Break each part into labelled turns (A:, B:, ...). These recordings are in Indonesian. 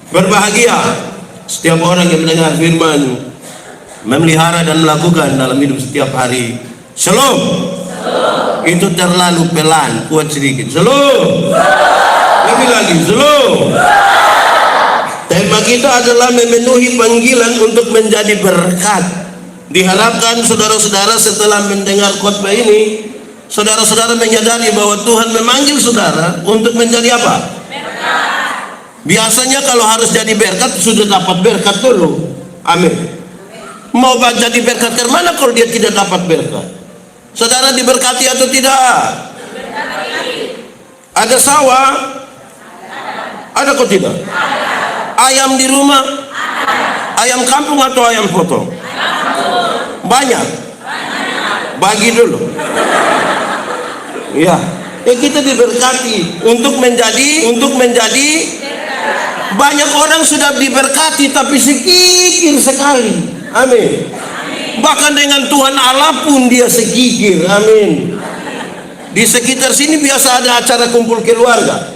A: Berbahagia setiap orang yang mendengar firman, memelihara dan melakukan dalam hidup setiap hari. Shalom. Itu terlalu pelan, kuat sedikit. Shalom. Lebih lagi, shalom. Tema kita adalah memenuhi panggilan untuk menjadi berkat. Diharapkan saudara-saudara setelah mendengar khotbah ini, saudara-saudara menyadari bahwa Tuhan memanggil saudara untuk menjadi apa? Berkat. Biasanya kalau harus jadi berkat, sudah dapat berkat dulu. Amin. Mau jadi berkat ke mana kalau dia tidak dapat berkat? Saudara diberkati atau tidak? Ada sawah? Ada kok tidak? Ayam di rumah? Ayam kampung atau ayam potong? Banyak. Bagi dulu. Ya, kita diberkati untuk menjadi banyak orang sudah diberkati tapi sekikir sekali. Amin. Bahkan dengan Tuhan Allah pun dia sekikir. Amin. Di sekitar sini biasa ada acara kumpul keluarga.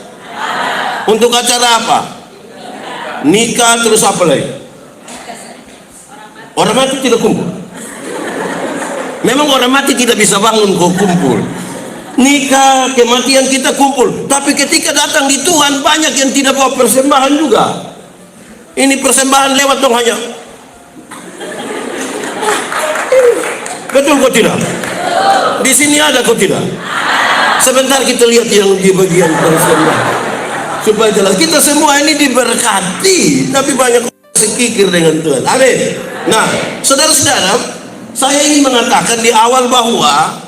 A: Untuk acara apa? Nikah, terus apa lagi? Orang mati tidak kumpul. Memang orang mati tidak bisa bangun kok kumpul. Nikah, kematian kita kumpul. Tapi ketika datang di Tuhan, banyak yang tidak bawa persembahan juga. Ini persembahan lewat dong hanya. Betul kok tidak? Di sini ada kok tidak? Sebentar kita lihat yang di bagian persembahan supaya jelas. Kita semua ini diberkati, tapi banyak sekikir dengan Tuhan. Amin. Nah, saudara-saudara, saya ingin mengatakan di awal bahwa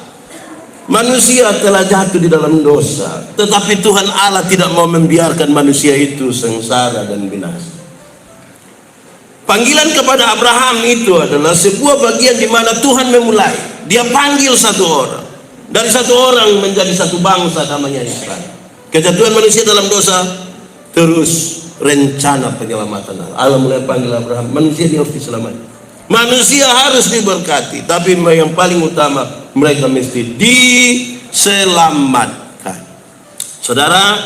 A: manusia telah jatuh di dalam dosa, tetapi Tuhan Allah tidak mau membiarkan manusia itu sengsara dan binasa. Panggilan kepada Abraham itu adalah sebuah bagian di mana Tuhan memulai. Dia panggil satu orang. Dari satu orang menjadi satu bangsa namanya Israel. Kejatuhan manusia dalam dosa, terus rencana penyelamatan Allah. Allah mulai panggil Abraham, manusia dia harus diselamatkan. Manusia harus diberkati, tapi yang paling utama mereka mesti diselamatkan. Saudara,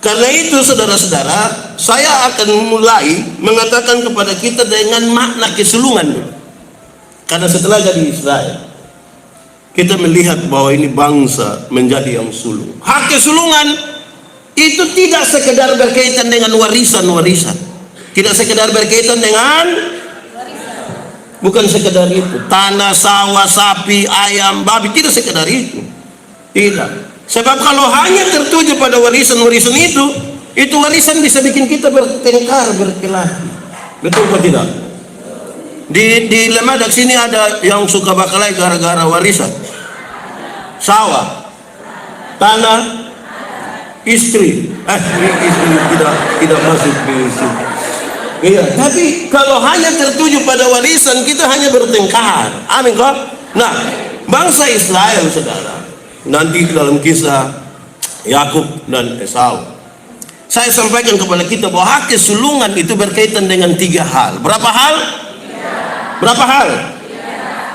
A: karena itu saudara-saudara, saya akan mulai mengatakan kepada kita dengan makna kesulungan dulu. Karena setelah jadi Israel, kita melihat bahwa ini bangsa menjadi yang sulung. Hak kesulungan itu tidak sekedar berkaitan dengan warisan-warisan. Tidak sekedar berkaitan dengan bukan sekedar itu. Tanah, sawah, sapi, ayam, babi, tidak sekedar itu. Tidak. Sebab kalau hanya tertuju pada warisan-warisan itu warisan bisa bikin kita bertengkar, berkelahi. Betul atau tidak? Di Lemadak sini ada yang suka berkelahi gara-gara warisan. Sawah, tanah, istri. Istri tidak masuk di sini. Iya, tapi kalau hanya tertuju pada warisan, kita hanya bertengkar. Amin kok? Nah, bangsa Israel, saudara, nanti dalam kisah Yakub dan Esau, saya sampaikan kepada kita bahwa hak kesulungan itu berkaitan dengan 3 hal. Berapa hal? Berapa hal?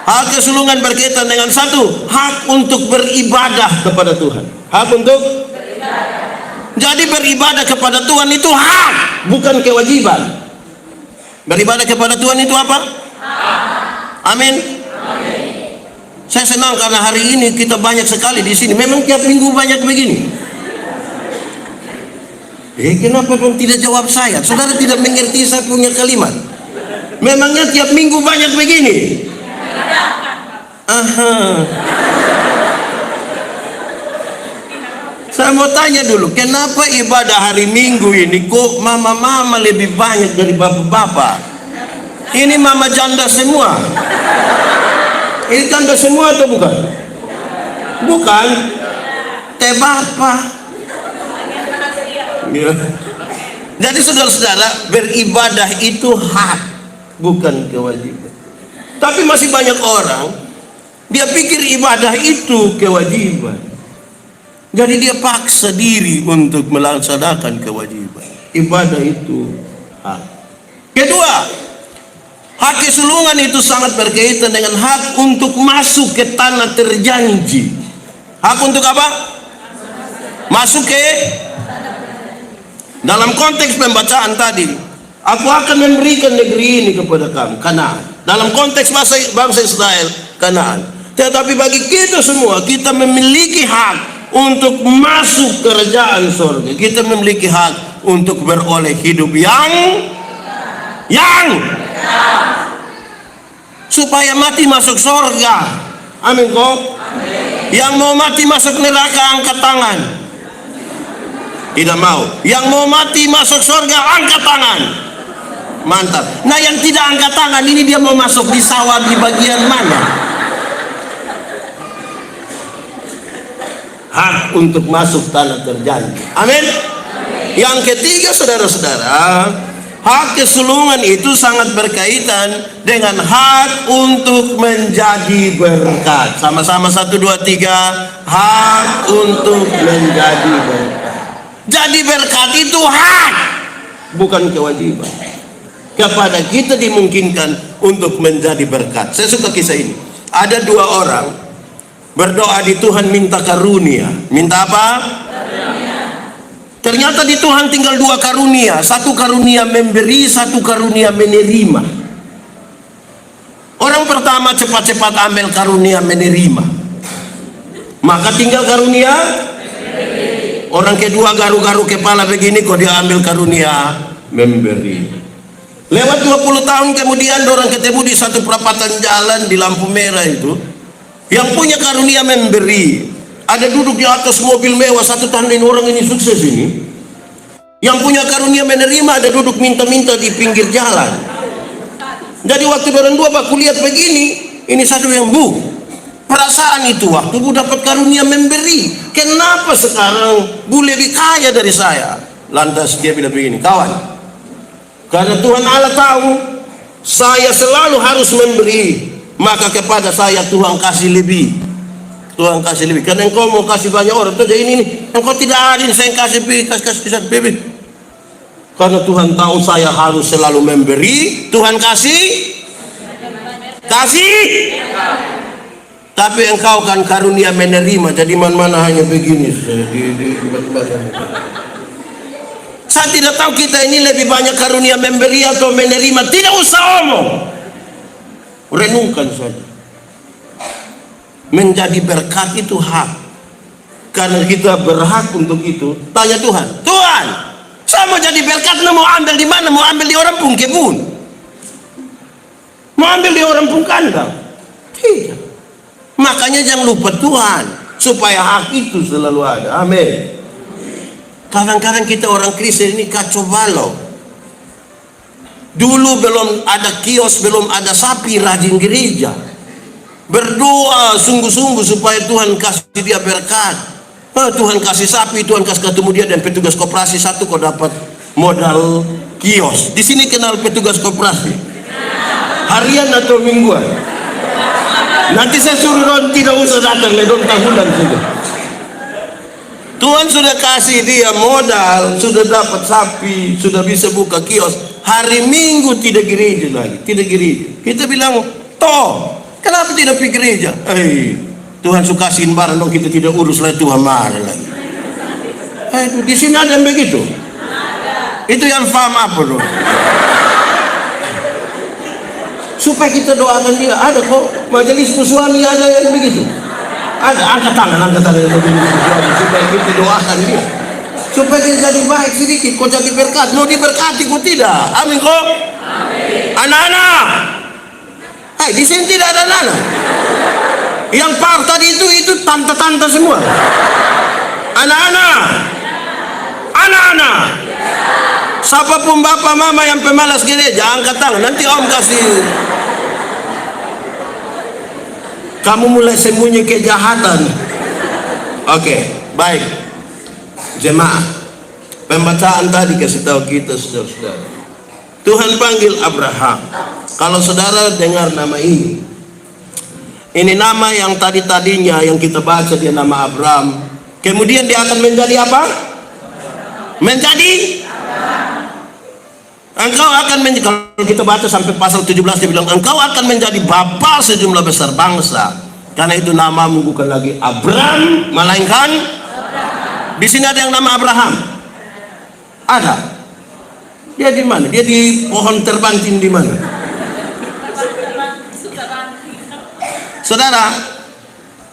A: Hak kesulungan berkaitan dengan 1, hak untuk beribadah kepada Tuhan. Hak untuk beribadah. Jadi beribadah kepada Tuhan itu hak, bukan kewajiban. Beribadah kepada Tuhan itu apa? Amin. Saya senang karena hari ini kita banyak sekali di sini. Memang tiap minggu banyak begini. Kenapa dong tidak jawab saya? Saudara tidak mengerti saya punya kalimat. Memangnya tiap minggu banyak begini? Aha. Saya mau tanya dulu, kenapa ibadah hari Minggu ini kok mama-mama lebih banyak dari bapak-bapak? Ini mama janda semua. Ini janda semua atau bukan? Bukan. Teh bapak. Ya. Jadi saudara-saudara, beribadah itu hak, bukan kewajiban. Tapi masih banyak orang, dia pikir ibadah itu kewajiban. Jadi dia paksa diri untuk melaksanakan kewajiban. Ibadah itu hak. Kedua, hak kesulungan itu sangat berkaitan dengan hak untuk masuk ke tanah terjanji. Hak untuk apa? Masuk ke dalam konteks pembacaan tadi. Aku akan memberikan negeri ini kepada kamu, Kanaan. Dalam konteks bangsa Israel, Kanaan. Tetapi bagi kita semua, kita memiliki hak untuk masuk kerajaan surga. Kita memiliki hak untuk beroleh hidup yang supaya mati masuk surga. Amin kok. Yang mau mati masuk neraka angkat tangan. Tidak mau. Yang mau mati masuk surga angkat tangan. Mantap. Nah, yang tidak angkat tangan ini dia mau masuk di sawah di bagian mana? Hak untuk masuk tanah terjanji. Amin. Yang ketiga, saudara-saudara, hak kesulungan itu sangat berkaitan dengan hak untuk menjadi berkat. Sama-sama 1, 2, 3. Hak untuk menjadi berkat. Jadi berkat itu hak, bukan kewajiban. Kepada kita dimungkinkan untuk menjadi berkat. Saya suka kisah ini. Ada 2 orang berdoa di Tuhan minta karunia. Minta apa? Karunia. Ternyata di Tuhan tinggal 2 karunia. 1 karunia memberi, 1 karunia menerima. Orang pertama cepat-cepat ambil karunia menerima. Maka tinggal karunia memberi. Orang kedua garu-garu kepala begini kok dia ambil karunia memberi. Lewat 20 tahun kemudian orang ketemu di satu perapatan jalan di lampu merah itu. Yang punya karunia memberi ada duduk di atas mobil mewah, satu tandain orang ini sukses ini. Yang punya karunia menerima ada duduk minta-minta di pinggir jalan. Jadi waktu orang dua baku lihat begini, ini satu yang perasaan itu waktu bu dapat karunia memberi, kenapa sekarang bu lebih kaya dari saya? Lantas dia bilang begini, kawan, karena Tuhan Allah tahu saya selalu harus memberi, maka kepada saya Tuhan kasih lebih. Tuhan kasih lebih. Karena engkau mau kasih banyak orang, tuh ini nih, engkau tidak adil, saya kasih lebih. Karena Tuhan tahu saya harus selalu memberi, Tuhan kasih. Tapi engkau kan karunia menerima, jadi mana-mana hanya begini. Saya tidak tahu kita ini lebih banyak karunia memberi atau menerima. Tidak usah omong, renungkan saja. Menjadi berkat itu hak. Karena kita berhak untuk itu. Tanya Tuhan, Tuhan, saya mau jadi berkat, mau ambil di mana? Mau ambil di orang pun kebun? Mau ambil di orang pun kandang? Tidak. Makanya jangan lupa Tuhan, supaya hak itu selalu ada. Amin. Kadang-kadang kita orang Kristen ini kacau balau. Dulu belum ada kios, belum ada sapi, rajin gereja. Berdoa sungguh-sungguh supaya Tuhan kasih dia berkat. Tuhan kasih sapi, Tuhan kasih ketemu dia dan petugas koperasi satu kau dapat modal kios. Di sini kenal petugas koperasi? Harian atau mingguan? Nanti saya suruh tidak usah datang, ledong tahunan sudah. Tuhan sudah kasih dia modal, sudah dapat sapi, sudah bisa buka kios. Hari Minggu tidak gereja lagi, tidak gereja. Kita bilang, toh, kenapa tidak pergi gereja? Tuhan suka kasihin barang dong, kita tidak urus lagi, Tuhan marah lagi. Di sini ada yang begitu? Itu yang paham apa dong? Supaya kita doakan dia. Ada kok majelis suami ada yang begitu. Ada, angkat tangan yang begitu supaya kita doakan dia. Supaya dia jadi baik sedikit, kok jadi berkat. Mau diberkati kok tidak? Amin kok. Anak-anak. Di sini tidak ada anak-anak. Yang par tadi itu tante-tante semua. Anak-anak. Anak-anak. Siapapun bapak mama yang pemalas gereja angkat tangan, nanti om kasih. Kamu mulai sembunyi kejahatan. Oke, baik. Jemaah, pembacaan tadi kasih tahu kita saudara-saudara. Tuhan panggil Abraham. Kalau saudara dengar nama ini nama yang tadinya yang kita baca dia nama Abraham. Kemudian dia akan menjadi apa? Menjadi engkau akan menjadi, kalau kita baca sampai pasal 17 dia bilang engkau akan menjadi bapa sejumlah besar bangsa. Karena itu namamu bukan lagi Abraham, melainkan Abraham. Di sini ada yang nama Abraham. Ada. Dia di mana? Dia di pohon terbanting di mana? Saudara,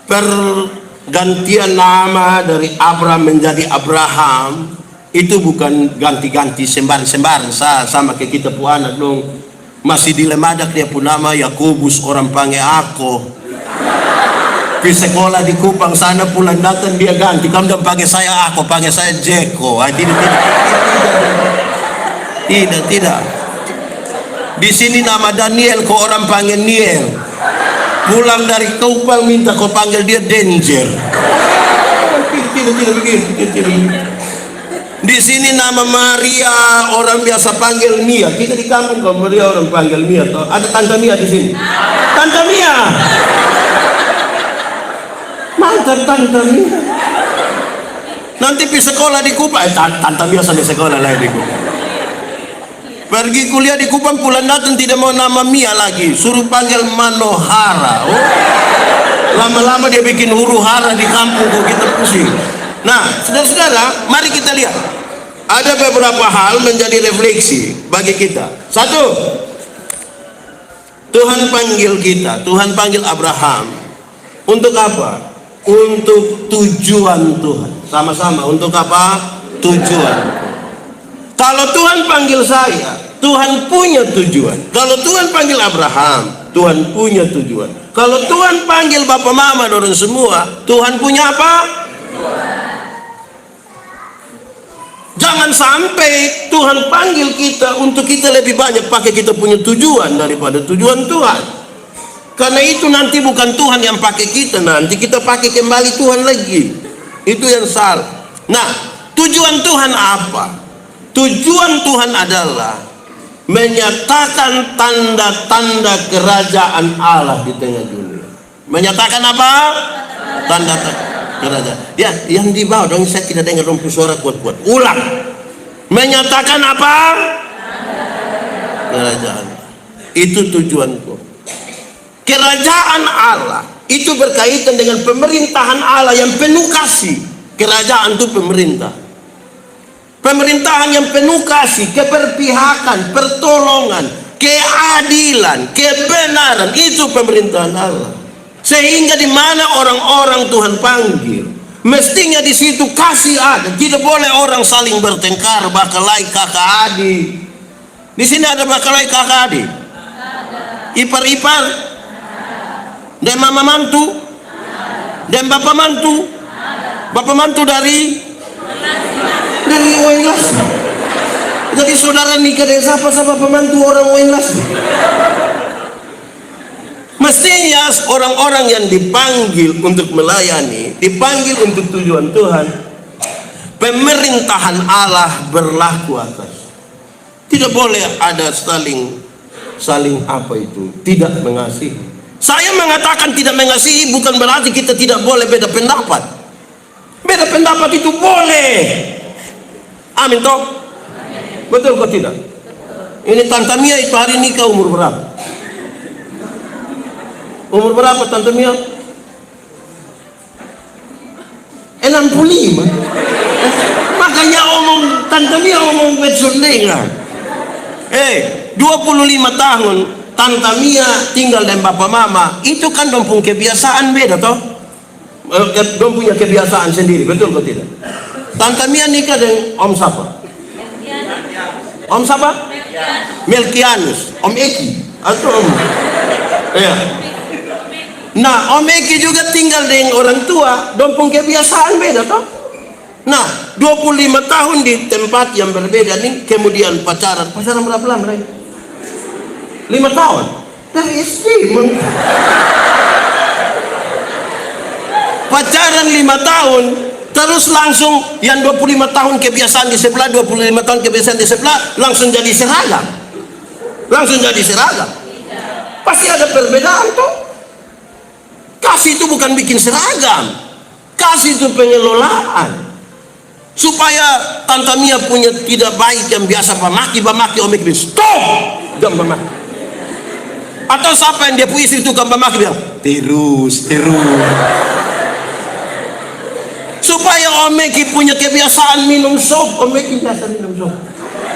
A: pergantian nama dari Abraham menjadi Abraham itu bukan ganti-ganti sembarang-sembarang sama kayak kita pu anak dong. Masih di Lemadak dia pun nama Yakobus, orang panggil aku. Di sekolah di Kupang sana pulang datang dia ganti. Kamu dan panggil saya aku, panggil saya Jeko. Tidak. Di sini nama Daniel, kau orang panggil Niel. Pulang dari Kupang minta kau panggil dia Danger. Tidak begitu. Di sini nama Maria orang biasa panggil Mia. Kita di kampung kalau Maria orang panggil Mia. Ada Tante Mia di sini. Tante Mia. Mantan Tante Mia. Nanti pergi sekolah di Kupang. Tante Mia sampai sekolah lah di Kupang. Pergi kuliah di Kupang pulang datang tidak mau nama Mia lagi, suruh panggil Manohara. Oh. Lama-lama dia bikin huru hara di kampung kok kita pusing. Nah, saudara-saudara, mari kita lihat. Ada beberapa hal menjadi refleksi bagi kita. Satu, Tuhan panggil kita, Tuhan panggil Abraham. Untuk apa? Untuk tujuan Tuhan. Sama-sama, untuk apa? Tujuan. Kalau Tuhan panggil saya, Tuhan punya tujuan. Kalau Tuhan panggil Abraham, Tuhan punya tujuan. Kalau Tuhan panggil Bapak Mama dan orang semua, Tuhan punya apa? Jangan sampai Tuhan panggil kita untuk kita lebih banyak pakai kita punya tujuan daripada tujuan Tuhan. Karena itu nanti bukan Tuhan yang pakai kita, nanti kita pakai kembali Tuhan lagi. Itu yang salah. Nah, tujuan Tuhan apa? Tujuan Tuhan adalah menyatakan tanda-tanda kerajaan Allah di tengah dunia. Menyatakan apa? Tanda-tanda kerajaan. Ya, yang di bawah dong, saya tidak dengar dong suara kuat-kuat. Ulang. Menyatakan apa? Kerajaan. Itu tujuanku. Kerajaan Allah itu berkaitan dengan pemerintahan Allah yang penuh kasih. Kerajaan itu pemerintah. Pemerintahan yang penuh kasih, keberpihakan, pertolongan, keadilan, kebenaran, itu pemerintahan Allah. Sehingga di mana orang-orang Tuhan panggil, mestinya di situ kasih ada. Tidak boleh orang saling bertengkar, bakalai kakak adik. Di sini ada bakalai kakak adik, ipar-ipar, dan mama mantu, dan bapak mantu dari Oilas. Jadi saudara nikah dengan siapa pembantu orang Oilas. Mestinya orang-orang yang dipanggil untuk melayani, dipanggil untuk tujuan Tuhan, pemerintahan Allah berlaku atas. Tidak boleh ada saling apa itu, tidak mengasihi. Saya mengatakan tidak mengasihi bukan berarti kita tidak boleh beda pendapat. Beda pendapat itu boleh. Amin toh? Betul kok tidak? Ini Tante Mia itu hari nikah umur berapa? Umur berapa Tante Mia? 65. Makanya omong Tante Mia omong betsundengan. 25 tahun Tante Mia tinggal dengan Bapak Mama. Itu kan dong punya kebiasaan beda toh? Dong punya kebiasaan sendiri, betul kok tidak? Tante Mia nikah dengan Om siapa? Om siapa? Melkianus. Om Eki atau Om? Ya. Nah, Om Eki juga tinggal dengan orang tua, dompung kebiasaan beda toh? Nah, 25 tahun di tempat yang berbeda nih, kemudian pacaran berapa lama lagi? 5 tahun? Dari SD. Pacaran 5 tahun, terus langsung yang 25 tahun kebiasaan di sebelah, 25 tahun kebiasaan di sebelah, langsung jadi seragam. Pasti ada perbedaan tuh. Kasih itu bukan bikin seragam, kasih itu pengelolaan. Supaya Tante Mia punya tidak baik yang biasa pamaki Om Eki stop, jangan pamaki. Atau siapa yang dia punya istri itu kan pamaki bilang terus. Supaya Om Eki punya kebiasaan minum sop, Om Eki biasa minum sop.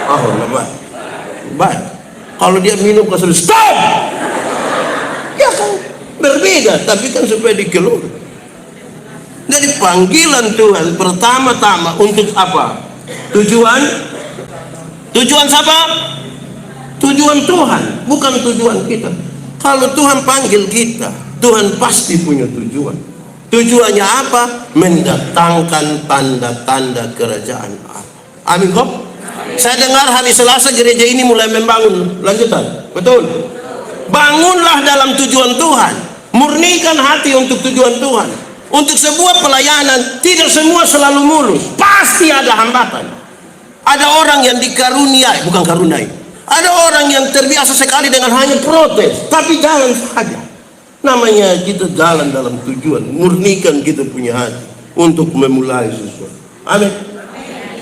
A: Oh, lemah. baik. Kalau dia minum kesudah, stop. Ya kan berbeda, tapi kan supaya dikeluar. Jadi panggilan Tuhan pertama-tama untuk apa? Tujuan siapa? Tujuan Tuhan, bukan tujuan kita. Kalau Tuhan panggil kita, Tuhan pasti punya tujuan. Tujuannya apa? Mendatangkan tanda-tanda kerajaan Allah. Amin kok? Saya dengar hari Selasa gereja ini mulai membangun lanjutan. Betul? Bangunlah dalam tujuan Tuhan. Murnikan hati untuk tujuan Tuhan. Untuk sebuah pelayanan, tidak semua selalu mulus. Pasti ada hambatan. Ada orang yang dikaruniai, bukan karuniai. Ada orang yang terbiasa sekali dengan hanya protes, tapi jalan saja. Namanya kita jalan dalam tujuan, murnikan kita punya hati untuk memulai sesuatu. Amin.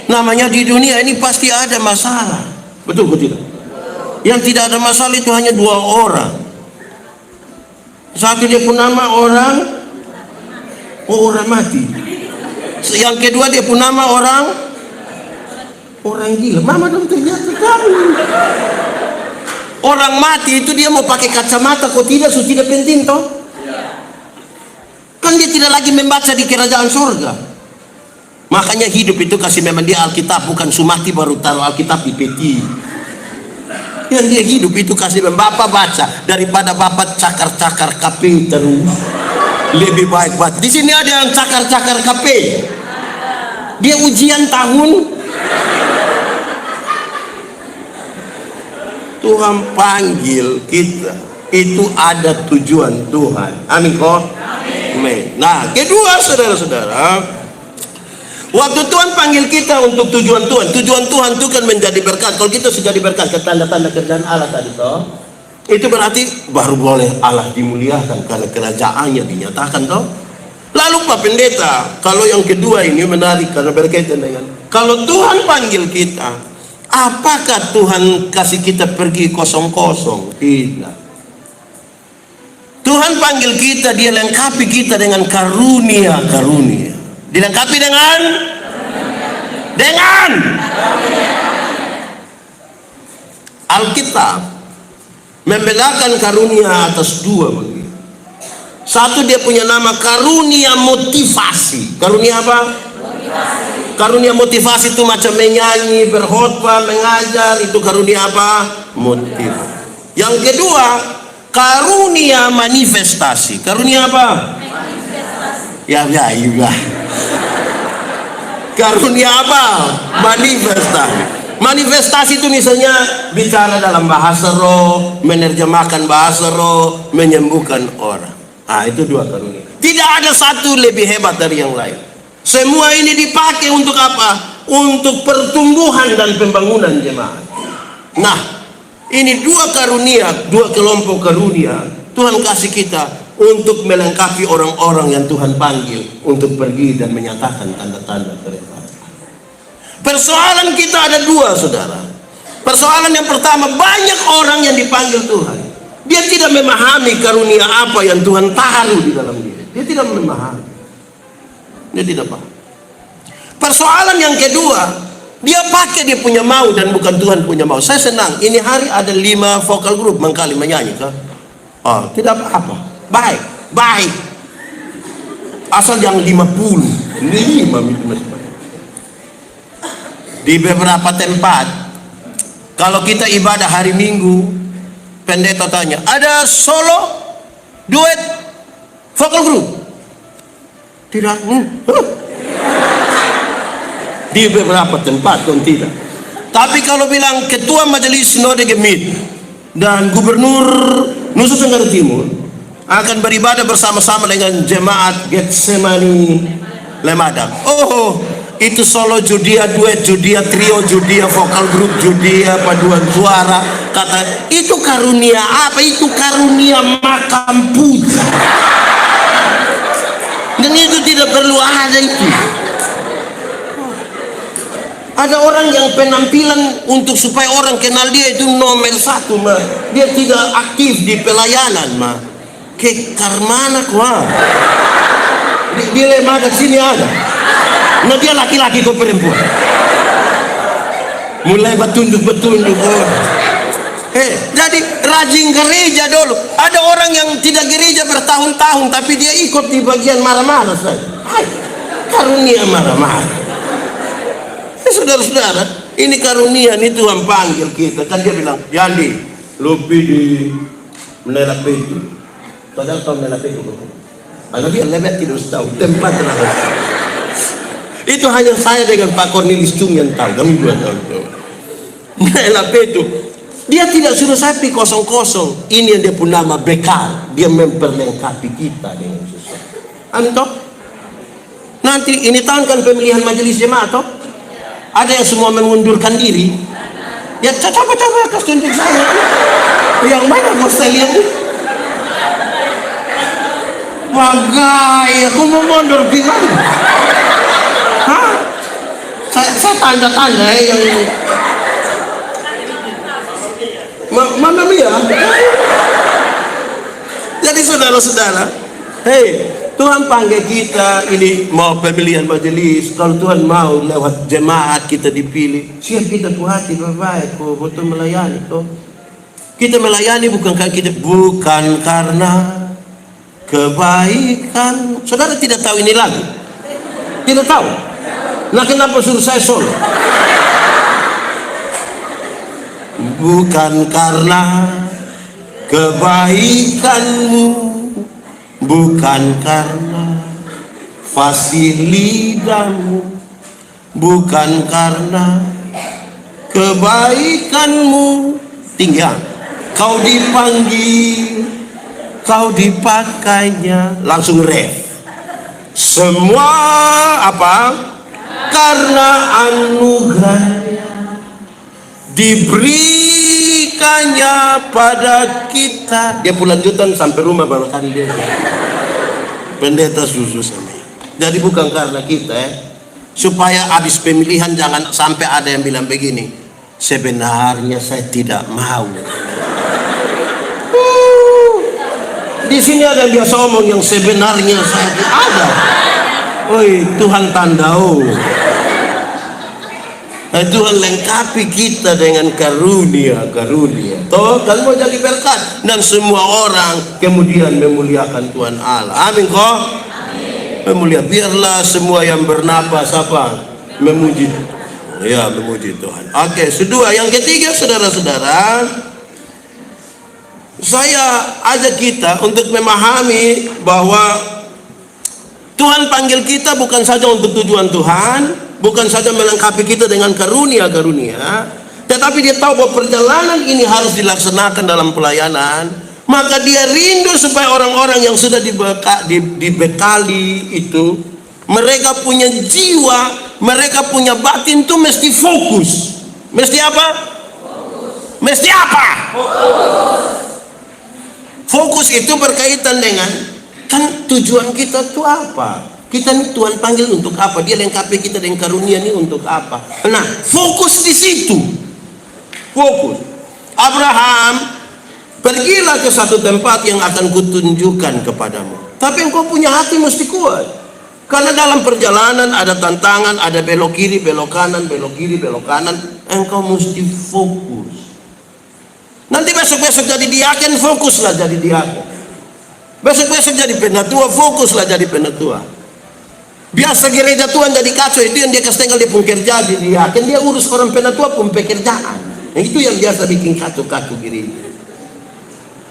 A: Namanya di dunia ini pasti ada masalah. Betul betul tidak? Yang tidak ada masalah itu hanya dua orang. Satu dia pun nama orang mati. Yang kedua dia pun nama orang gila. Mama dong ternyata kamu. Orang mati itu dia mau pakai kacamata, kok tidak, tidak penting toh? Kan dia tidak lagi membaca di kerajaan surga. Makanya hidup itu kasih memang dia Alkitab, bukan sumati baru taruh Alkitab di peti. Yang dia hidup itu kasih memang Bapak baca daripada Bapak cakar-cakar KP terus. Lebih baik baca. Di sini ada yang cakar-cakar KP. Dia ujian tahun. Tuhan panggil kita, itu ada tujuan Tuhan. Amin kok? Amin. Nah, kedua saudara-saudara, waktu Tuhan panggil kita untuk tujuan Tuhan itu kan menjadi berkat. Kalau kita sudah diberkat ke tanda-tanda kerjaan Allah tadi toh, itu berarti baru boleh Allah dimuliakan karena kerajaannya dinyatakan toh. Lalu Pak Pendeta, kalau yang kedua ini menarik karena berkaitan dengan kalau Tuhan panggil kita, apakah Tuhan kasih kita pergi kosong-kosong? Tidak. Tuhan panggil kita, dia lengkapi kita dengan karunia-karunia. Dilengkapi dengan Alkitab membedakan karunia atas dua begitu. Satu dia punya nama karunia motivasi. Karunia apa? Karunia motivasi itu macam menyanyi, berkhotbah, mengajar, itu karunia apa? Motivasi. Yang kedua, karunia manifestasi. Karunia apa? Manifestasi. Ya. Karunia apa? Manifestasi. Manifestasi itu misalnya bicara dalam bahasa roh, menerjemahkan bahasa roh, menyembuhkan orang. Ah, itu dua karunia. Tidak ada satu lebih hebat dari yang lain. Semua ini dipakai untuk apa? Untuk pertumbuhan dan pembangunan jemaat. Nah, ini dua karunia, dua kelompok karunia Tuhan kasih kita untuk melengkapi orang-orang yang Tuhan panggil untuk pergi dan menyatakan tanda-tanda kerajaan. Persoalan kita ada dua, saudara. Persoalan yang pertama, banyak orang yang dipanggil Tuhan, dia tidak memahami karunia apa yang Tuhan taruh di dalam dia. Dia tidak memahami. Dia tidak paham. Persoalan yang kedua, dia pakai dia punya mau dan bukan Tuhan punya mau. Saya senang, ini hari ada 5 vokal group mengkali menyanyi kan? Oh, tidak apa-apa. Baik. Asal yang 50. 5 di beberapa tempat, kalau kita ibadah hari Minggu, pendeta tanya, ada solo, duet, vokal group? Tidak. Di beberapa tempat dong tidak. Tapi kalau bilang ketua majelis Sinode Gemit dan gubernur Nusa Tenggara Timur akan beribadah bersama-sama dengan jemaat Getsemani Lemada. Oh, itu solo Judia, duet Judia, trio Judia, vokal grup Judia, paduan suara. Kata itu karunia apa? Itu karunia makam puja. Dan itu tidak perlu ada itu. Ada orang yang penampilan untuk supaya orang kenal dia itu nomor 1 mah. Dia tidak aktif di pelayanan mah. Ke Karmana kuah. Dia lemah sini ada. Nah dia laki-laki kok perempuan. Mulai bertunduk. Jadi rajin gereja dulu. Ada orang yang tidak gereja bertahun-tahun, tapi dia ikut di bagian marah-marah saja. Karunia marah-marah. Saudara-saudara, ini karunia, ini Tuhan panggil kita. Kan dia bilang, Yandi, lebih di menela pintu. Padahal tahu menela pintu. Kalau dia lebat tidak tahu tempat terlalu. Itu hanya saya dengan Pak Cornelis Chung yang tahu. Kami dua tahu. Menela pintu. Dia tidak suruh saya pi kosong-kosong. Ini yang dia pun nama bekal. Dia memperlengkapi kita dengan sesuatu. Anto? Nanti ini tahun kan pemilihan majelis jemaat toh? Ada yang semua mengundurkan diri. Ya coba kasih tunjuk saya. Yang mana mau saya lihat nih? Wagai, aku mau mundur gimana? Hah? Saya tanda-tanda yang ini. Mana Mia? Jadi saudara-saudara, Tuhan panggil kita ini mau pemilihan majelis. Kalau Tuhan mau lewat jemaat kita dipilih, siap kita tuh hati baik, betul melayani toh. Kita melayani bukan karena kebaikan. Saudara tidak tahu ini lagu? Tidak tahu. Nah kenapa suruh saya solo? Bukan karena kebaikanmu, bukan karena fasilidamu, bukan karena kebaikanmu. Tinggal kau dipanggil, kau dipakainya, langsung ref. Semua apa? Karena anugerahnya diberikannya pada kita. Dia pun lanjutan sampai rumah baru kali dia. Pendeta susu sama. Jadi bukan karena kita supaya habis pemilihan jangan sampai ada yang bilang begini, sebenarnya saya tidak mau. Di sini ada yang biasa omong yang sebenarnya saya ada. Oi, Tuhan tandau. Tuhan lengkapi kita dengan karunia. Toh kan mau jadi berkat dan semua orang kemudian memuliakan Tuhan Allah. Amin kok. Memulia. Biarlah semua yang bernapas apa memuji. Ya, memuji Tuhan. Oke, kedua, yang ketiga saudara-saudara, saya ajak kita untuk memahami bahwa Tuhan panggil kita bukan saja untuk tujuan Tuhan, bukan saja melengkapi kita dengan karunia-karunia, tetapi dia tahu bahwa perjalanan ini harus dilaksanakan dalam pelayanan. Maka dia rindu supaya orang-orang yang sudah dibekali itu, mereka punya jiwa, mereka punya batin itu mesti fokus. Mesti apa? Mesti apa? Fokus itu berkaitan dengan kan tujuan kita itu apa? Kita nih Tuhan panggil untuk apa? Dia lengkapi kita dengan karunia ini untuk apa? Nah, fokus di situ. Fokus. Abraham, pergilah ke satu tempat yang akan kutunjukkan kepadamu. Tapi engkau punya hati mesti kuat. Karena dalam perjalanan ada tantangan, ada belok kiri, belok kanan, belok kiri, belok kanan. Engkau mesti fokus. Nanti besok-besok jadi diaken, fokuslah jadi diaken. Besok-besok jadi penatua, fokuslah jadi penatua. Biasa gereja Tuhan jadi kacau, itu yang dia kasih tinggal di kerja dia. Kan dia urus orang penatua pun pekerjaan. Itu yang biasa bikin kacau-kacau gereja.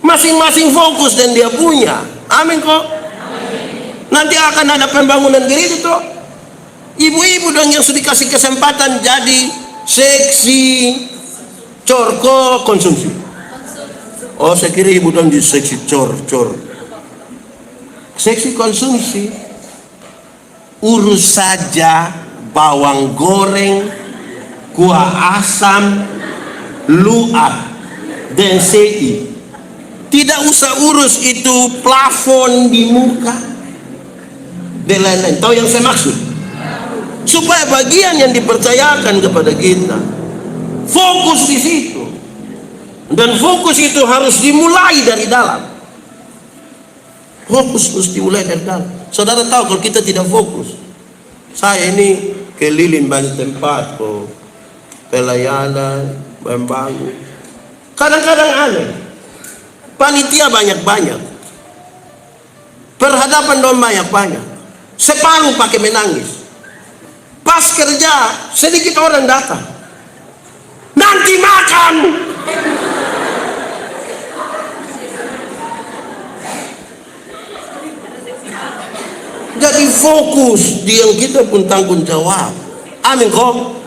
A: Masing-masing fokus dan dia punya. Amin kok. Nanti akan ada pembangunan gereja tuh. Ibu-ibu dong yang sudah dikasih kesempatan jadi seksi corko konsumsi. Oh, saya kira ibu dong di seksi cor. Seksi konsumsi, urus saja bawang goreng, kuah asam, luar, dan sei. Tidak usah urus itu plafon di muka dan lain-lain. Tahu yang saya maksud? Supaya bagian yang dipercayakan kepada kita fokus di situ, dan fokus itu harus dimulai dari dalam. Fokus mesti mulai dari dalam. Saudara tahu kalau kita tidak fokus, saya ini keliling banyak tempat, pelayanan, membangun. Kadang-kadang aneh. Panitia banyak-banyak. Perhadapan doang banyak-banyak. Separuh pakai menangis. Pas kerja, sedikit orang datang. Nanti makan. Jadi fokus di yang kita pun tanggung jawab. Amin kok.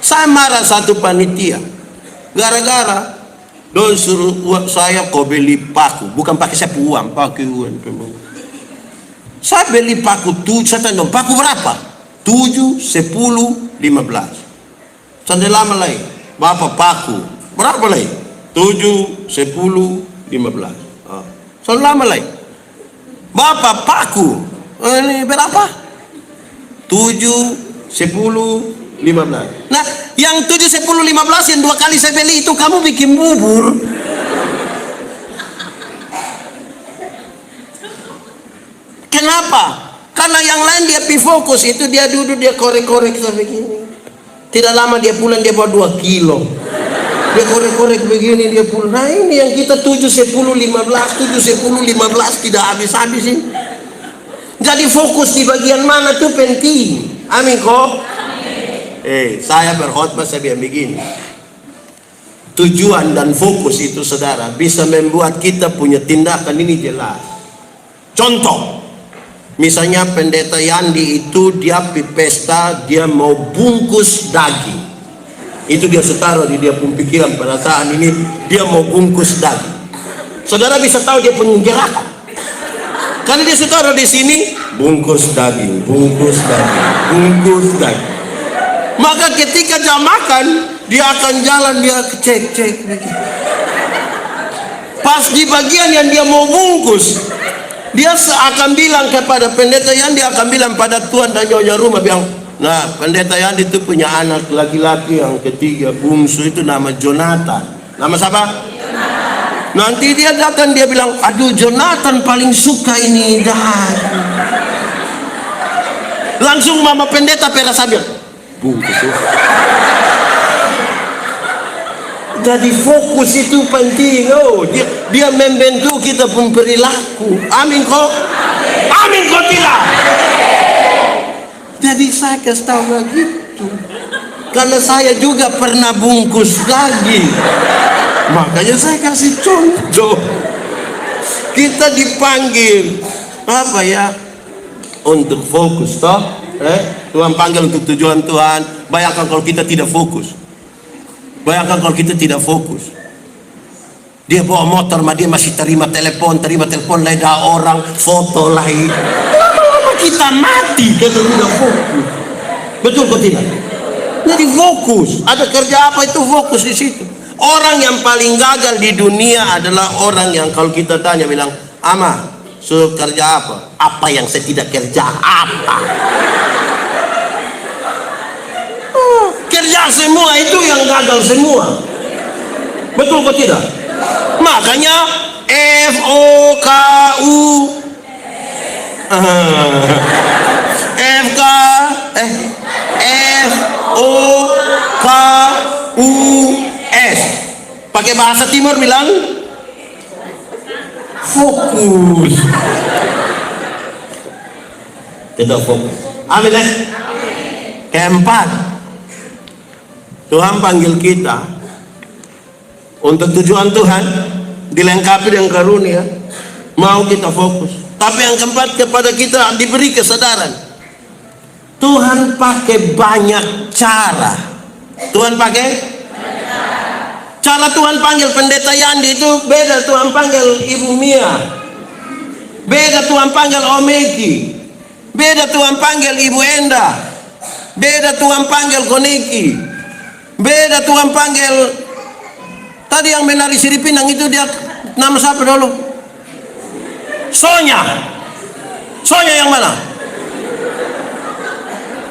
A: Saya marah satu panitia. Gara-gara don suruh saya kau beli paku. Bukan pakai saya uang, pakai uang. Saya beli paku saya tanya, paku berapa? 7, 10, 15. Sampai lama lagi. Bapak paku. Berapa lagi? 7, 10, 15. Sampai lama lagi. Bapak paku. Ini berapa? 7, 10, 15. Nah, yang 7, 10, 15 yang 2 kali saya beli itu kamu bikin bubur. Kenapa? Karena yang lain dia fokus itu, dia duduk, dia korek-korek begini. Tidak lama dia pulang, dia bawa 2 kilo. Dia korek-korek begini, dia pulang. Nah ini yang kita 7, 10, 15, 7, 10, 15 tidak habis-habis ini. Jadi fokus di bagian mana tuh penting. Amin kok. Saya berkhotbah saya bilang begini. Tujuan dan fokus itu saudara bisa membuat kita punya tindakan ini jelas. Contoh. Misalnya pendeta Yandi itu dia pesta, dia mau bungkus daging. Itu dia setara di dia pun pikiran pada saat ini dia mau bungkus daging. Saudara bisa tahu dia punya gerakan. Karena dia setara di sini bungkus daging, bungkus daging, bungkus daging. Maka ketika jam makan dia akan jalan, dia cek. Pas di bagian yang dia mau bungkus, dia akan bilang kepada pendeta Yandi, dia akan bilang pada tuan dan nyonya rumah, bilang, nah pendeta Yandi itu punya anak laki-laki yang ketiga bungsu itu nama Jonathan. Nama siapa? Jonathan. Nanti dia datang, dia bilang, aduh Jonathan paling suka ini dah. Langsung mama pendeta perasa bilang, bungkus. Jadi fokus itu penting. Dia membentuk kita pun perilaku. Amin kok. Amin kok tidak. Jadi saya kasih tahu begitu. Karena saya juga pernah bungkus daging. Makanya saya kasih contoh. Kita dipanggil apa ya? Untuk fokus toh. Tuhan panggil untuk tujuan Tuhan. Bayangkan kalau kita tidak fokus. Bayangkan kalau kita tidak fokus. Dia bawa motor, dia masih terima telepon leda orang, foto lagi. Lama-lama kita mati kalau tidak fokus. Betul kok tidak? Jadi fokus. Ada kerja apa itu fokus di situ. Orang yang paling gagal di dunia adalah orang yang kalau kita tanya bilang, Ama, suruh kerja apa? Apa yang saya tidak kerja? Apa? Kerja semua itu yang gagal semua. Betul kok tidak? Makanya FOKU FOKUS. Pakai bahasa timur bilang fokus. Kita fokus. Amin ya. Keempat, Tuhan panggil kita untuk tujuan Tuhan, dilengkapi dengan karunia, mau kita fokus. Tapi yang keempat, kepada kita diberi kesadaran. Tuhan pakai banyak cara. Tuhan pakai cara. Tuhan panggil pendeta Yandi itu beda Tuhan panggil Ibu Mia, beda Tuhan panggil Om Eki, beda Tuhan panggil Ibu Enda, beda Tuhan panggil Koneki, beda Tuhan panggil tadi yang menari Siripinang itu, dia nama siapa dulu? Sonya yang mana?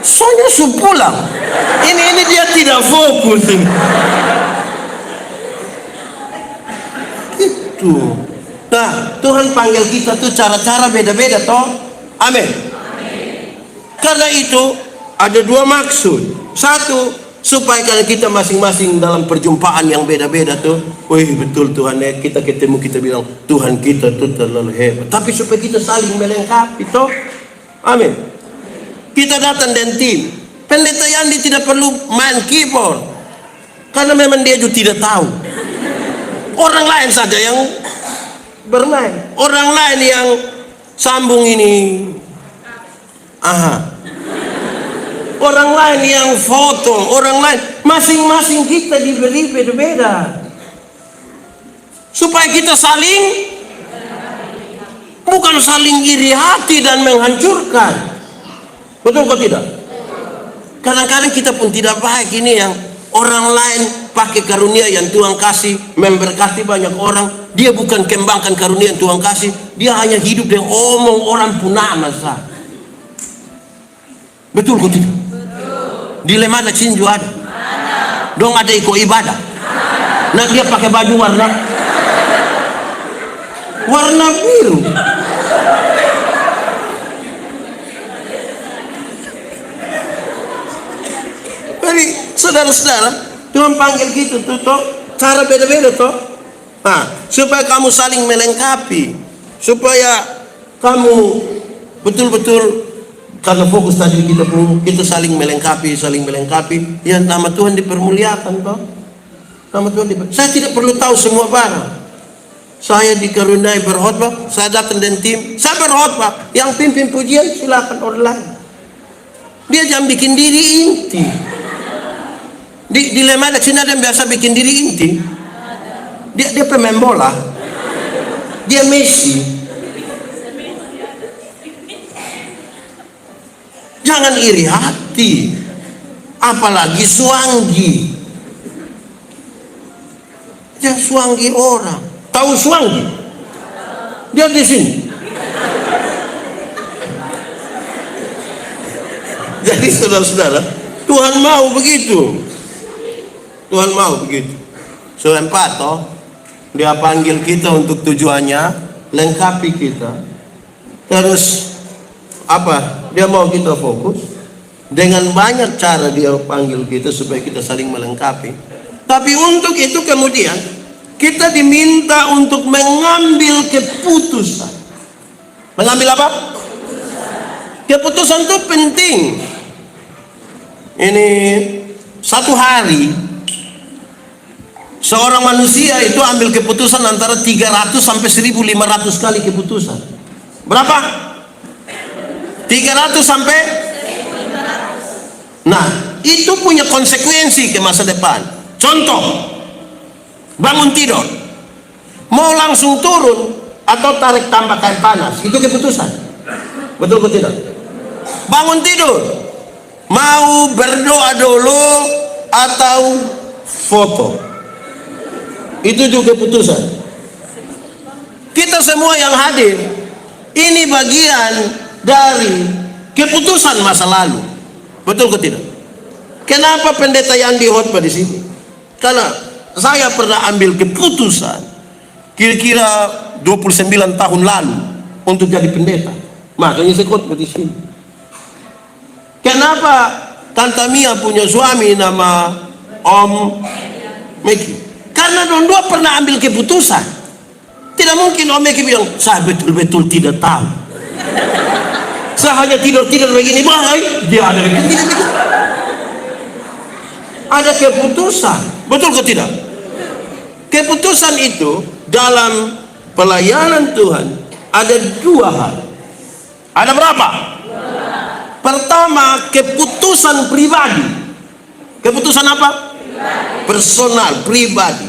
A: Sonya pulang. Ini dia tidak fokus ini. Gitu. Nah, Tuhan panggil kita tuh cara-cara beda-beda toh. Amin. Karena itu ada dua maksud. Satu, Supaya kalau kita masing-masing dalam perjumpaan yang beda-beda tuh, wih betul Tuhan ya, kita ketemu kita bilang Tuhan kita tuh terlalu hebat. Tapi supaya kita saling melengkapi toh. Amin. Kita datang dan tim. Pendeta Yandi tidak perlu main keyboard. Karena memang dia juga tidak tahu. Orang lain saja yang bermain. Orang lain yang sambung ini. Aha. Orang lain yang foto, orang lain, masing-masing kita diberi beda-beda. Supaya kita saling, bukan saling iri hati dan menghancurkan. Betul kok tidak? Kadang-kadang kita pun tidak baik ini yang orang lain pakai karunia yang Tuhan kasih, memberkati banyak orang. Dia bukan kembangkan karunia yang Tuhan kasih, dia hanya hidup dengan omong orang punama sah. Betul kok tidak? Dilema ada cinju ada. Dong ada ikut ibadah. Nah dia pakai baju warna biru. Jadi saudara-saudara, Tuhan panggil gitu tuh toh, cara beda-beda toh. Nah, supaya kamu saling melengkapi, supaya kamu betul-betul. Karena fokus tadi kita saling melengkapi, ya nama Tuhan dipermuliakan toh. Nama Tuhan saya tidak perlu tahu semua barang. Saya dikaruniai berkhotbah, saya datang dan tim, saya berkhotbah. Yang pimpin pujian silakan orang lain. Dia jangan bikin diri inti. Di Lemada sini ada yang biasa bikin diri inti. Dia pemain bola. Dia Messi. Jangan iri hati, apalagi suanggi. Jangan suanggi orang. Tahu suanggi? Dia di sini. Jadi saudara-saudara, Tuhan mau begitu. Tuhan mau begitu. Selempat toh, dia panggil kita untuk tujuannya, lengkapi kita. Terus apa? Dia mau kita fokus. Dengan banyak cara dia panggil kita supaya kita saling melengkapi. Tapi untuk itu kemudian kita diminta untuk mengambil keputusan. Mengambil apa? Keputusan itu penting. Ini satu hari seorang manusia itu ambil keputusan antara 300 sampai 1500 kali keputusan. Berapa? 300 sampai. Nah, itu punya konsekuensi ke masa depan. Contoh, bangun tidur, mau langsung turun atau tarik tambah air panas, itu keputusan. Betul atau tidak? Bangun tidur, mau berdoa dulu atau foto, itu juga keputusan. Kita semua yang hadir ini bagian dari keputusan masa lalu. Betul atau tidak? Kenapa pendeta yang khotbah di sini? Karena saya pernah ambil keputusan kira-kira 29 tahun lalu untuk jadi pendeta. Makanya saya khotbah di sini. Kenapa Tante Mia punya suami nama Om Meki? Karena dua pernah ambil keputusan. Tidak mungkin Om Meki bilang, saya betul-betul tidak tahu. Saya hanya tidur begini, baik. Dia ada begini. Ada keputusan. Betul atau tidak? Keputusan itu dalam pelayanan Tuhan ada dua hal. Ada berapa? Pertama, keputusan pribadi. Keputusan apa? Personal, pribadi.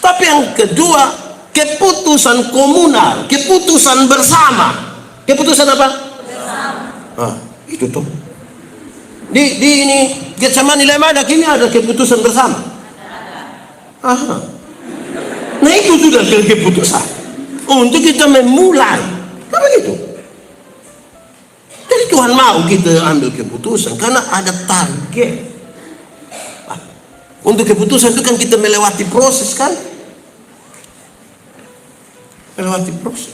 A: Tapi yang kedua, keputusan komunal, keputusan bersama. Keputusan apa? Bersama. Itu tuh. Di ini Getsemani Lemada kini ada keputusan bersama. Aha. Nah itu sudah keputusan untuk kita memulai. Kan begitu. Jadi Tuhan mau kita ambil keputusan karena ada target. Untuk keputusan itu kan kita melewati proses kan? Melewati proses.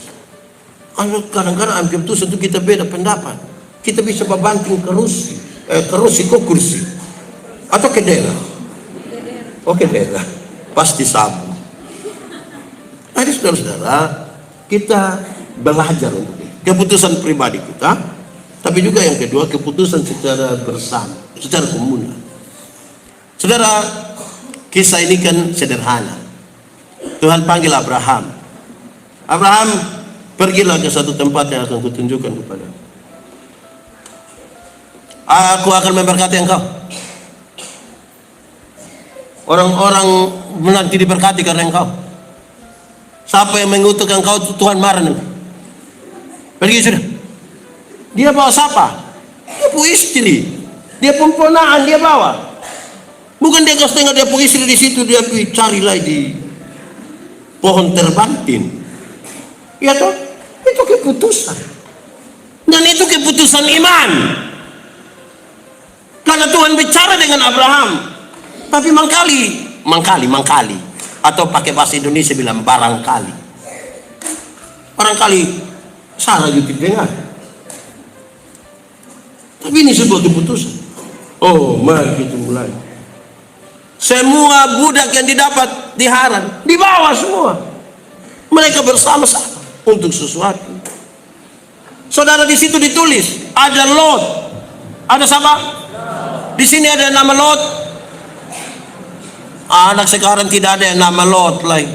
A: Kadang-kadang ambil keputusan itu kita beda pendapat. Kita bisa berbanting ke kursi. atau kedera? Oh, kedera. Pasti sama. Jadi saudara-saudara, kita belajar untuk itu. Keputusan pribadi kita, tapi juga yang kedua keputusan secara bersama, secara komunal. Saudara, kisah ini kan sederhana. Tuhan panggil Abraham. Abraham, pergilah ke satu tempat yang akan kutunjukkan kepada. Aku akan memberkati engkau. Orang-orang nanti diberkati karena engkau. Siapa yang mengutuk engkau, Tuhan marah nanti. Pergi sudah. Dia bawa siapa? Dia punya istri. Dia pemponaan dia bawa. Bukan dia kasih tengok dia punya istri di situ, dia pergi cari lagi di pohon terbantin. Ya toh? Itu keputusan. Dan itu keputusan iman. Karena Tuhan bicara dengan Abraham. Tapi mangkali. Atau pakai bahasa Indonesia bilang barangkali. Barangkali salah juga dengar. Tapi ini sebuah keputusan. Oh, mari kita mulai. Semua budak yang didapat di Haran dibawa semua. Mereka bersama-sama untuk sesuatu. Saudara, di situ ditulis ada Lot. Ada siapa? Di sini ada nama Lot. Anak sekarang tidak ada yang nama Lot lagi.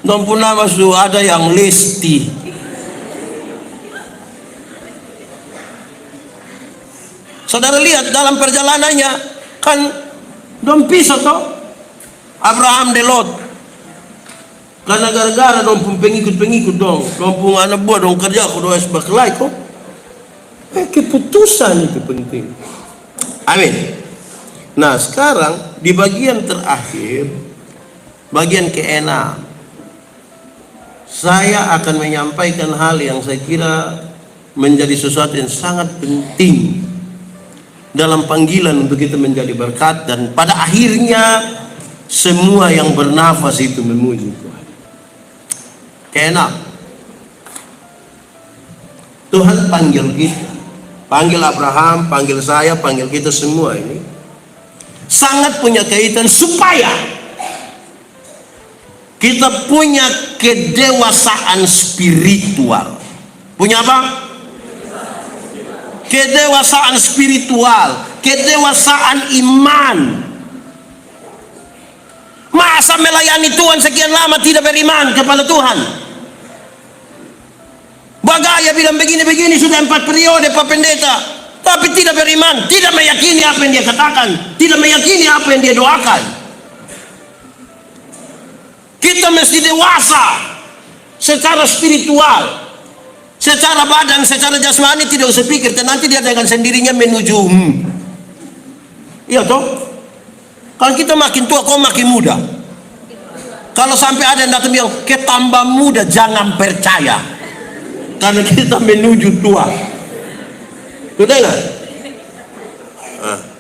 A: Dan pun nama sudah ada yang Lesti. Saudara lihat dalam perjalanannya kan dong pisah toh Abraham de Lot. Karena gara-gara dong pun pengikut dong pun anak buah dong kerja aku doa sebagai kok. Keputusan itu penting. Amin. Nah sekarang di bagian terakhir, bagian ke-6, saya akan menyampaikan hal yang saya kira menjadi sesuatu yang sangat penting dalam panggilan untuk kita menjadi berkat, dan pada akhirnya semua yang bernafas itu memuji Tuhan. Keenam, Tuhan panggil kita, panggil Abraham, panggil saya, panggil kita semua ini sangat punya kaitan supaya kita punya kedewasaan spiritual. Punya apa? Kedewasaan spiritual, kedewasaan iman. Masa melayani Tuhan sekian lama tidak beriman kepada Tuhan? Bagaya bilang begini-begini sudah 4 periode Pak Pendeta, tapi tidak beriman, tidak meyakini apa yang dia katakan, tidak meyakini apa yang dia doakan. Kita mesti dewasa secara spiritual. Secara badan, secara jasmani tidak usah pikir, nanti dia dengan sendirinya menuju. Iya toh? Kalau kita makin tua, kau makin muda. Kalau sampai ada yang datang bilang, ketambah muda, jangan percaya. Karena kita menuju tua. Sudah nggak?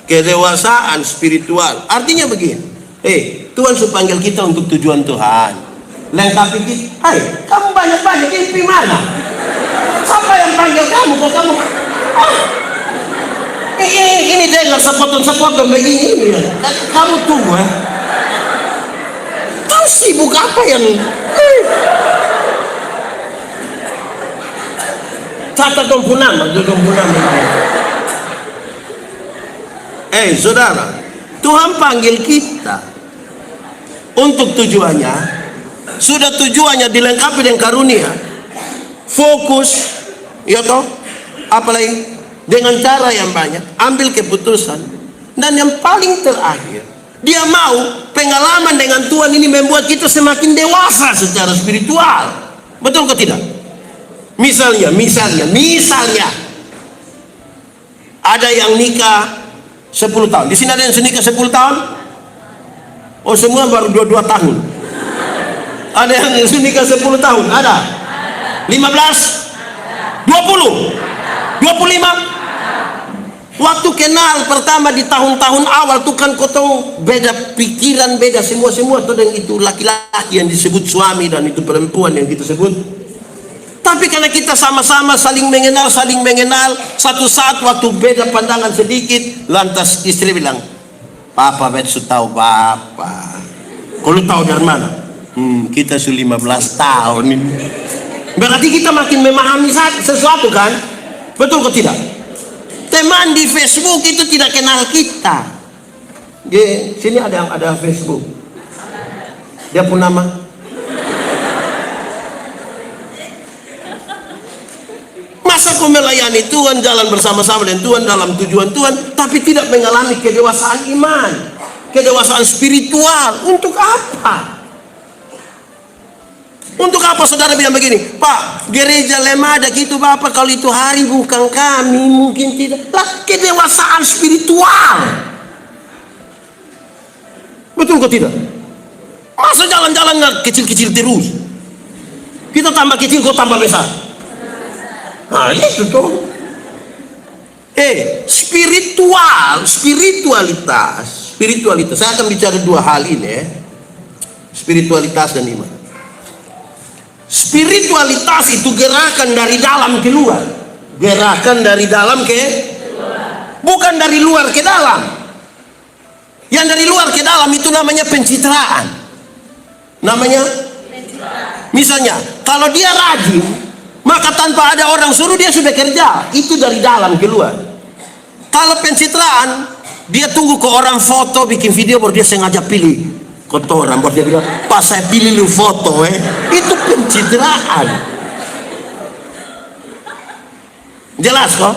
A: Kedewasaan spiritual. Artinya begini. Tuhan sudah panggil kita untuk tujuan Tuhan. Lengkapi kita. Hai, kamu banyak-banyak ini mana? Siapa yang panggil kamu? Kok kamu? Ini dengar sepotong-sepotong begini. Kamu tunggu. Kau sibuk apa yang? Catat dong nama. Saudara, Tuhan panggil kita untuk tujuannya. Sudah tujuannya dilengkapi dengan karunia. Fokus, ya toh, apalagi dengan cara yang banyak, ambil keputusan, dan yang paling terakhir, dia mau pengalaman dengan Tuhan ini membuat kita semakin dewasa secara spiritual. Betul kok tidak? Misalnya, ada yang nikah 10 tahun. Di sini ada yang nikah 10 tahun? Oh, semua baru 22 tahun. Ada yang nikah 10 tahun? Ada? 15? 20? 25? Waktu kenal pertama di tahun-tahun awal tuh kan kotong beda pikiran, beda semua tuh, dan itu laki-laki yang disebut suami dan itu perempuan yang kita sebut. Tapi karena kita sama-sama saling mengenal, satu saat waktu beda pandangan sedikit, lantas istri bilang, "Papa betul tahu Papa." Kalau tahu dari mana? Kita sudah 15 tahun ini. Berarti kita makin memahami sesuatu kan? Betul kok tidak? Teman di Facebook itu tidak kenal kita. Di sini ada Facebook. Dia pun nama. Masa kau melayani Tuhan, jalan bersama-sama dengan Tuhan dalam tujuan Tuhan, tapi tidak mengalami kedewasaan iman, kedewasaan spiritual? Untuk apa? Untuk apa saudara bilang begini, "Pak, gereja lemah ada gitu Bapak, kalau itu hari bukan kami, mungkin tidak." Lah, kedewasaan spiritual. Betul kok tidak? Masa jalan-jalan kecil-kecil terus? Kita tambah kecil, kok tambah besar. Nah, itu tuh. Spiritualitas. Saya akan bicara dua hal ini ya. Spiritualitas dan iman. Spiritualitas itu gerakan dari dalam keluar. Gerakan dari dalam ke luar. Bukan dari luar ke dalam. Yang dari luar ke dalam itu namanya pencitraan. Namanya pencitraan. Misalnya, kalau dia rajin, maka tanpa ada orang suruh dia sudah kerja. Itu dari dalam keluar. Kalau pencitraan, dia tunggu ke orang foto, bikin video, baru dia sengaja pilih kotoran, baru dia bilang, "Pas saya pilih lu foto itu pencitraan." Jelas kok?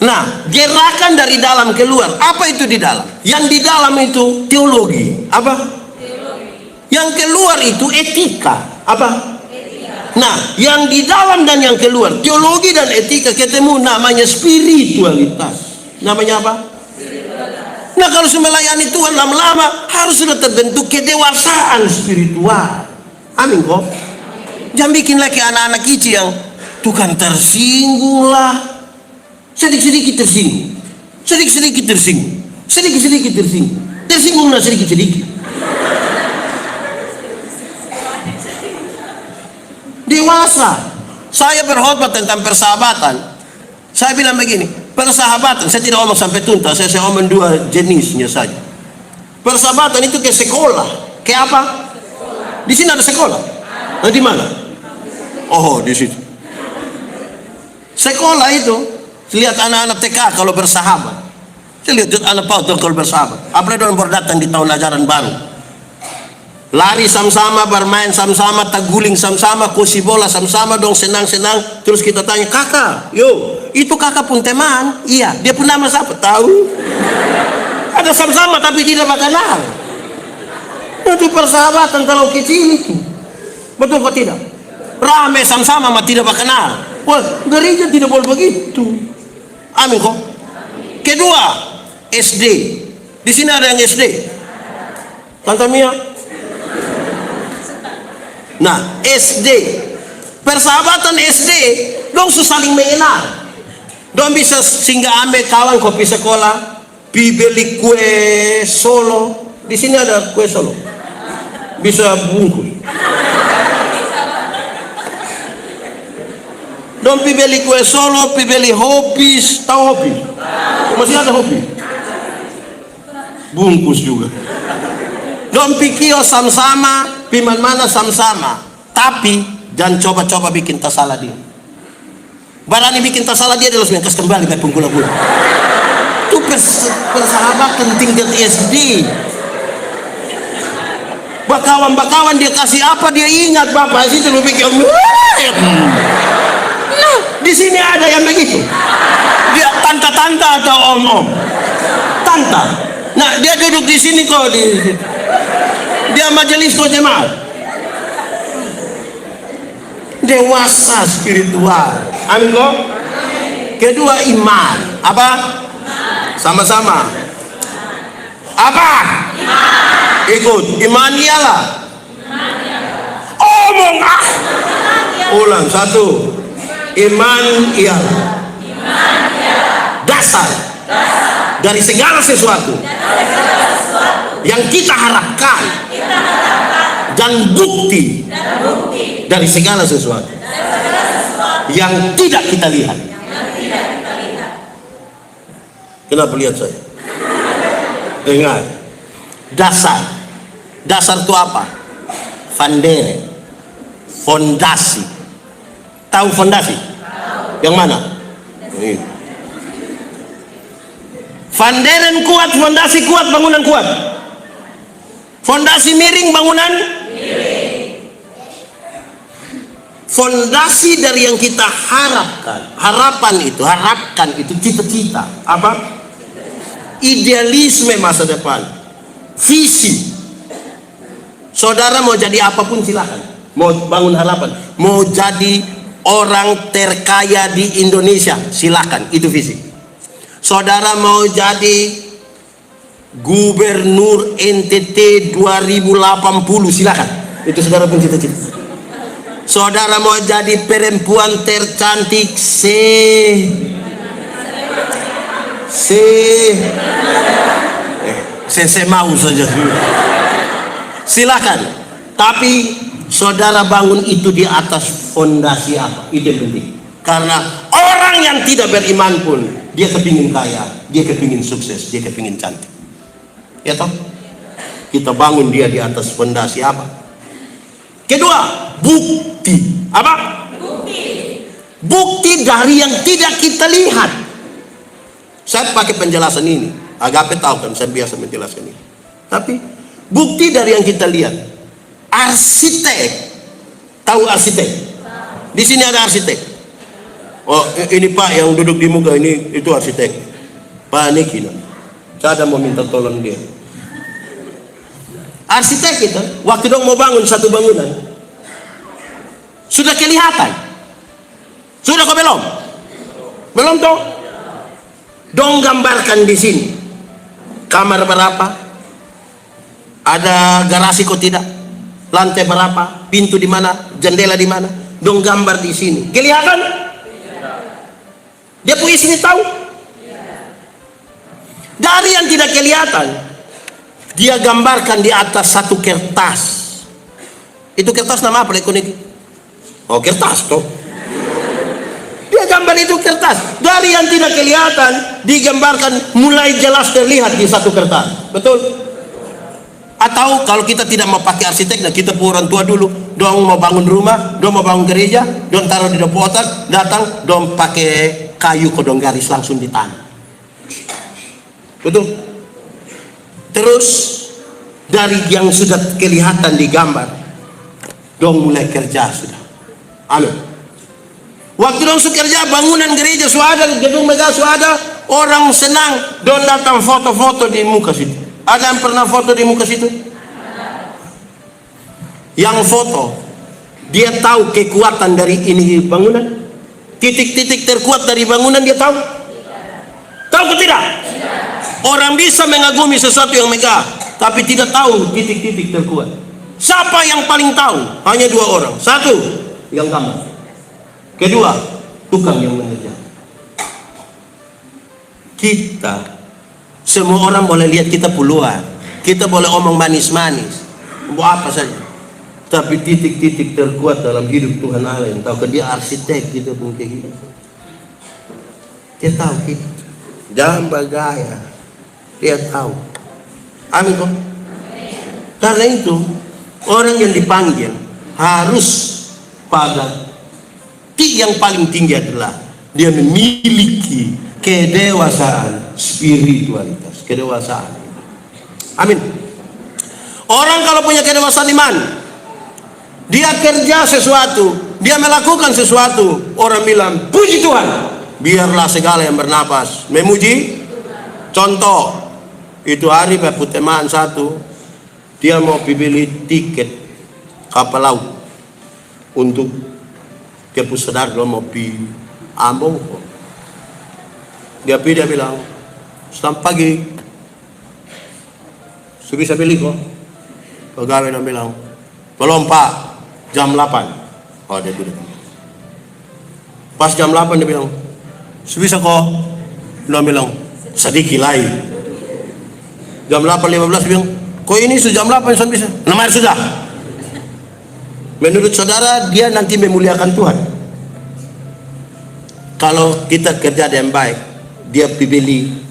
A: Nah, gerakan dari dalam keluar. Apa itu di dalam? Yang di dalam itu teologi. Apa? Teologi. Yang keluar itu etika. Apa? Etika. Nah, yang di dalam dan yang keluar, teologi dan etika ketemu, namanya spiritualitas. Namanya apa? Spiritualitas. Nah, kalau sudah melayani Tuhan lama-lama, harus sudah terbentuk kedewasaan spiritual. Amin kok? Jangan bikin lagi anak-anak kecil yang Tuhan tersinggung lah. Sedikit-sedikit tersinggung. Sedikit-sedikit tersinggung. Sedikit-sedikit tersinggung. Tersinggunglah sedikit-sedikit. Dewasa. Saya berkhotbah tentang persahabatan. Saya bilang begini, persahabatan, saya tidak ngomong sampai tuntas, saya ngomong dua jenisnya saja. Persahabatan itu ke sekolah. Ke apa? Di sini ada sekolah. Nah, di mana? Oh, di situ. Sekolah itu, lihat anak-anak TK kalau bersahabat. Saya lihat anak PAUD kalau bersahabat. Apalagi orang baru datang di tahun ajaran baru. Lari sama-sama, bermain sama-sama, taguling sama-sama, kursi bola sama-sama, dong senang-senang. Terus kita tanya, "Kakak, itu kakak pun teman?" "Iya." "Dia pun nama siapa?" "Tahu." Ada sama-sama tapi tidak kenal. Itu persahabatan kalau kecil itu. Betul kok tidak? Rame sama-sama tapi tidak kenal. Wah, gereja tidak boleh begitu. Amin kok. Kedua, SD. Di sini ada yang SD. Tante Mia. Nah, SD. Persahabatan SD, dong saling mengenal. Dong bisa singgah ambil kawan kopi sekolah, pi beli kue Solo. Di sini ada kue Solo. Bisa bungkus. Dong pi beli kue Solo, pi beli hopis. Tahu hopis? Masih ada hopis? Bungkus juga. Dong pi kios sama-sama, pi mana sama-sama. Tapi jangan coba-coba bikin tas salah dia. Barani bikin tas salah dia langsung kas kembali ke penggula-gula. Itu persahabatan tingkat SD. Bakawan-bakawan dia kasih apa dia ingat, Bapak situ lu pikir. Nah, di sini ada yang begitu. Dia tante-tante atau om-om. Tante. Nah, dia duduk di sini kok dia majelis kok jemaat. Dewasa spiritual. Amin kok. Kedua, iman. Apa? Sama-sama. Apa? Ikut. Iman ialah. Omong ah. Ulang satu. Iman ialah dasar dari segala sesuatu yang kita harapkan dan bukti dari segala sesuatu. yang tidak kita lihat. Kenapa lihat saya? Dengar. Dasar itu apa? Fundere, fondasi. Tahu fondasi? Yang mana? Ini. Funderen kuat, fondasi kuat, bangunan kuat. Fondasi miring, bangunan miring. Fondasi dari yang kita harapkan itu cita-cita, apa? Idealisme masa depan, visi. Saudara mau jadi apapun silakan, mau bangun harapan, mau jadi orang terkaya di Indonesia silakan, itu visi. Saudara mau jadi gubernur NTT 2080 silakan, itu saudara pun cita-cita. Saudara mau jadi perempuan tercantik saya mau saja, silakan. Tapi saudara bangun itu di atas fondasi apa? Itu yang penting. Karena orang yang tidak beriman pun dia kepingin kaya, dia kepingin sukses, dia kepingin cantik. Ya toh? Kita bangun dia di atas fondasi apa? Kedua, bukti. Apa? Bukti dari yang tidak kita lihat. Saya pakai penjelasan ini. Agape tahu kan, saya biasa menjelaskan ini. Tapi bukti dari yang kita lihat. Arsitek. Tahu arsitek? Di sini ada arsitek. Oh, ini Pak yang duduk di muka ini, itu arsitek. Pak Niki. Saya ada mau minta tolong dia. Arsitek kita, waktu dong mau bangun satu bangunan, sudah kelihatan. Sudah kok belum? Belum toh? Dong gambarkan di sini. Kamar berapa? Ada garasi kok tidak? Lantai berapa? Pintu di mana? Jendela di mana? Dong gambar di sini. Kelihatan? Dia punya sini tahu? Dari yang tidak kelihatan, dia gambarkan di atas satu kertas. Itu kertas nama apa? Oh, kertas toh. Dia gambar itu kertas. Dari yang tidak kelihatan digambarkan mulai jelas terlihat di satu kertas. Betul? Atau kalau kita tidak mau pakai arsitek, nah kita orang tua dulu, dong mau bangun rumah, dong mau bangun gereja, dong taruh di depotan, datang, dong pakai kayu kodong garis langsung di tanah. Betul? Terus dari yang sudah kelihatan di gambar, dong mulai kerja sudah. Amin. Waktu dong kerja, bangunan gereja suada, gedung megah suada, orang senang, dong datang foto-foto di muka situ. Ada yang pernah foto di muka situ? Yang foto, dia tahu kekuatan dari ini bangunan. Titik-titik terkuat dari bangunan dia tahu. Tahu ke tidak? Orang bisa mengagumi sesuatu yang megah, tapi tidak tahu titik-titik terkuat. Siapa yang paling tahu? Hanya dua orang. Satu, yang gambar. Kedua, tukang yang mengerjakan. Kita, semua orang boleh lihat kita puluhan. Kita boleh omong manis-manis, mau apa saja. Tapi titik-titik terkuat dalam hidup Tuhan Allah yang tahu. Dia arsitek, kita pun kayak gitu. Dia tahu kita. Jangan bergaya. Dia tahu. Amin kok. Karena itu orang yang dipanggil harus pada yang paling tinggi adalah dia memiliki kedewasaan spiritualitas, kedewasaan. Amin. Orang kalau punya kedewasaan iman, dia kerja sesuatu, dia melakukan sesuatu, orang bilang puji Tuhan, biarlah segala yang bernapas memuji. Contoh, itu hari Puteman satu, dia mau beli tiket kapal laut untuk dia saudara mau pergi Ambon. Dia pergi, dia bilang selamat pagi, bisa beli kok. Pegawai dia bilang belum Pak, jam 8. Oh, dia bilang pas jam 8 dia bilang bisa kok. Dia bilang sedikit lain. Jam 8.15 bilang kok ini sudah jam 8 sudah bisa. Namanya sudah. Menurut saudara dia nanti memuliakan Tuhan? Kalau kita kerja yang baik, dia beli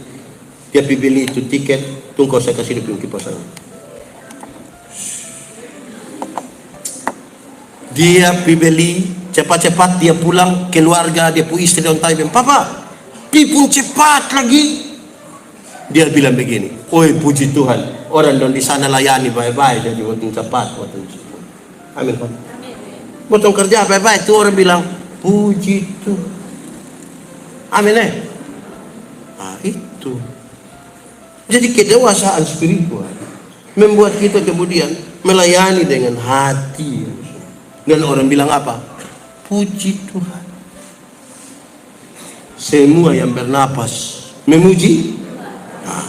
A: itu tiket, tunggu saya kasih dia kipas angin. Dia beli cepat-cepat, dia pulang keluarga, dia pu istri orang Thailand, papa, pun cepat lagi. Dia bilang begini, oi puji Tuhan, orang di sana layani baik-baik, jadi waktu cepat, waktu amin Pak. Waktu kerja baik-baik, itu orang bilang puji Tuhan, amin itu. Jadi kedewasaan spiritual membuat kita kemudian melayani dengan hati. Dan orang bilang apa? Puji Tuhan. Semua yang bernapas memuji. Nah,